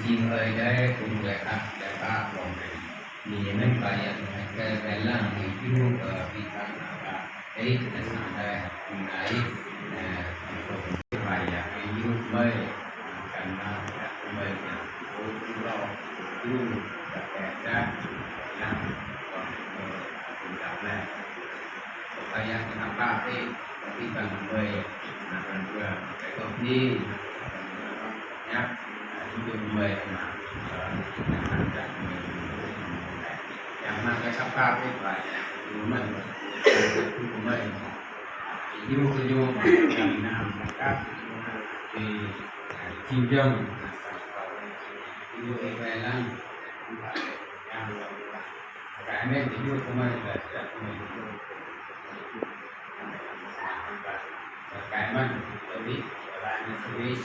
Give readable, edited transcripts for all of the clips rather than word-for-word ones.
jing ơi đấy cũng là các phòng thì mình phải cái làm thì chú đi tham gia cái là sao đây cũng đấy phải cái chú mới cần mới chú lo chú đặt ra làm cũng đặt này supaya kenapa tapi kan mới akan juga cái công ty nhá chúng mới mà yang mana sapa phải mình mới yêu yêu Việt Nam các thì chim dông yêu Việt Nam cái này thì yêu của mình là cái mình biết là mình biết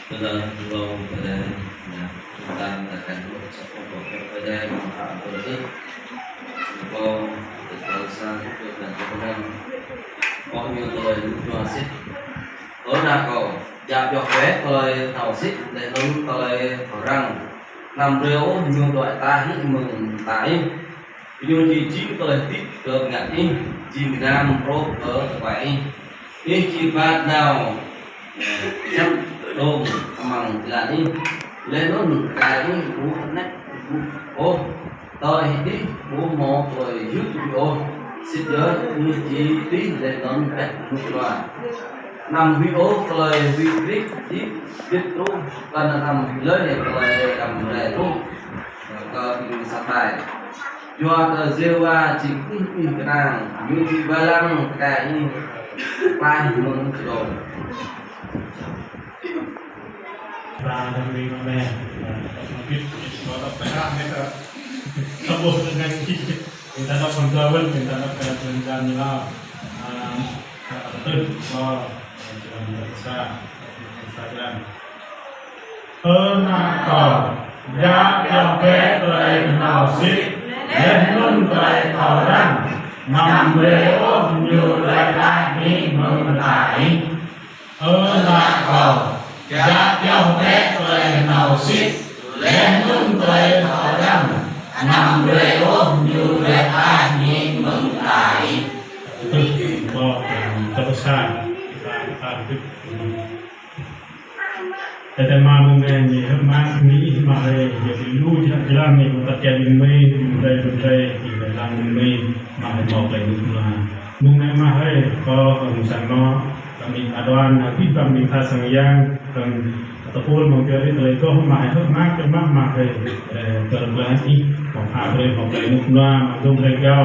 pada belum pada tentang akan sepuluh pada manfaat itu belum terasa dan kemudian có nhiều lời nói xích ở nào có dạp dọc vé lời thảo xích để đúng lời thảo rằng nằm rêu nhiều loại ta hít mừng tái dù chỉ chịu lời tiếp được ngặt đi chỉ nam pro ở vậy ý chỉ bắt đầu chấp đồn bằng là đi lên nó cái bố nét ô tôi đi bố một rồi giúp ô xin nhớ như chỉ tí để nó cách một loài nằm video lời video tiếp tiếp luôn còn là nằm lớn này lời cầm này luôn còn sắp bài do tờ Zewa chỉ cái nàng như ba lăng cái ba mừng rồi dan bagaimana mungkin kalau perang itu sebut dengan kita nak kontrol kita nak kerjaan lah betul so bisa Instagram kau ya yang berlai nasib dan nun berlai orang nam leo nyulai lagi mengenai kau Dạ dòng bé cười nào xít lên lưng cười thỏ răng nằm rơi ôm như rơi ta nhìn mừng lại có terus kita kita mengenai hikmah ni mari jadi lu jalan ni kita jadi mai budaya di dalam mai mari mau ke dunia mengenai mari ko misalnya kami aduan nabi kami tasang yang ataupun mengkiri itu mari hikmah kemak mari terbelah ini menghabari mengkiri dunia mengkiri mereka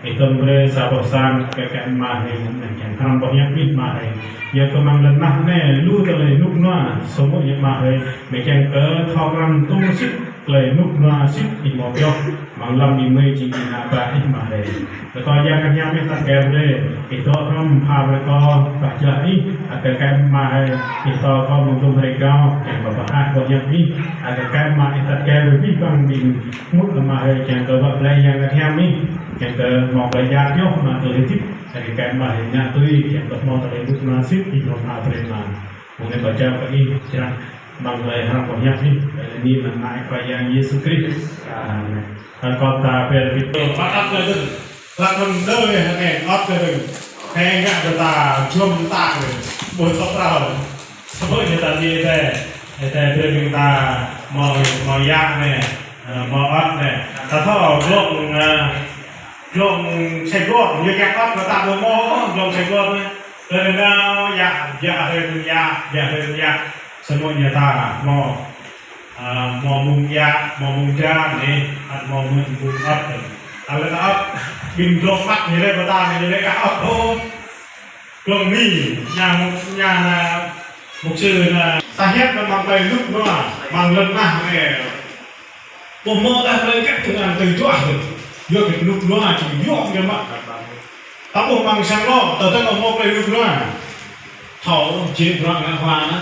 itu mereka sabosan kekek mari yangทำ banyak bit mari ya kemang lemah ne lu terlai nuk noa semua yang mari macam ke thogam tung sip terlai nuk noa sip di mobil malam di mai jingin apa ini mari kalau yang kanya minta kere itu orang mereka baca ini agar kan mari itu kau untuk mereka yang berbahas banyak ini agar kan mari tak kere lebih bang di mut mari yang kalau yang kanya ini yang ke mau belajar yo nak tertib dari kan mahnya tu yang mau terlibat nasib di rumah terima mungkin baca pagi cerah mengenai harapannya ini mengenai perayaan Yesus Kristus kota Perpito maaf tu lakon doi ne ot tu enggak kata jom tak buat soprano sebenarnya tadi kita mau yang ne mau ot ne atau lông xe gốp như các bác ta có mô lông xe gốp nên nó dạ semuanya ta mau mung ja ni mau mung up kalau tak up bin lông mắt như thế ta như thế cả up thôi lông ni nhà mục sư là ta hết nó mang tay lúc nó mang lên mà mẹ mô ta lên các thứ ăn từ chỗ yo ke nuk noa chi yo ke ma tapo mang sang lo ta ta mo pe nuk noa thau chi rang nga hoa na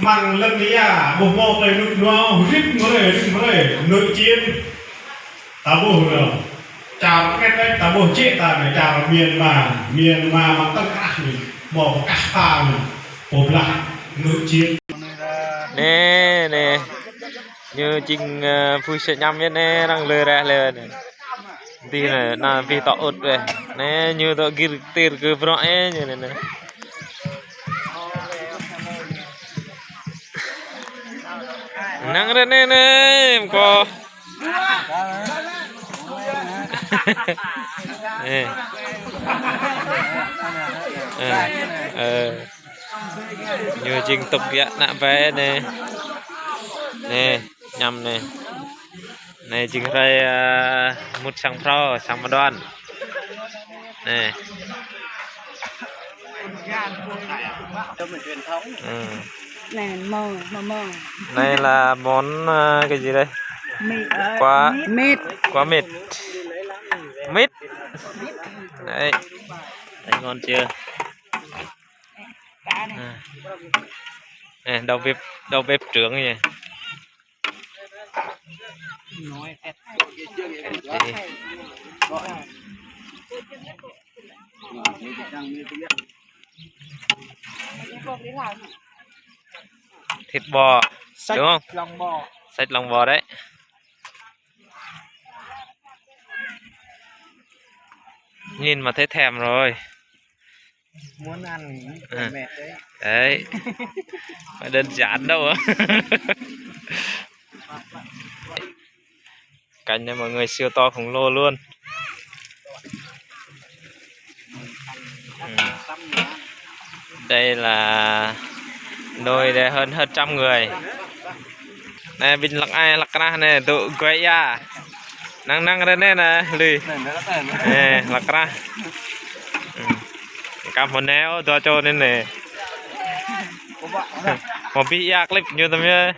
mang lên ni ya bo mo pe nuk noa rít mare nội chiến ta bo no chào cái đấy ta bo che ta này chào miền mà mang tất cả ni mo cả pa ni bo la nội chiến nè như chinh phui sẽ nhắm biết nè đang lừa ra lừa tí này là vì tọ ột về nè như tọ kia tiền cứ rõ như này nè năng ra nè nè có như chinh tục dạ nạ vé nè nè nhầm nè này chính đây một sang pro sang một đoạn nè này mò này là món cái gì đây quá mịt đấy ngon chưa nè đầu bếp trưởng nhỉ. Đây. Thịt bò đúng không? Lòng bò. Sách lòng bò đấy. Nhìn mà thấy thèm rồi. Muốn ăn mệt đấy. Đấy. Phải đơn giản đâu á. Cảnh này mọi người siêu to khổng lồ luôn. Đây là đôi đây hơn 100 người. Nè bình lắc ai lắc ra nè tụ quay à. Năng năng ra nè nè lì. Nè lắc ra. Cảm ơn neo cho nên nè. Một bị clip như tầm nhá.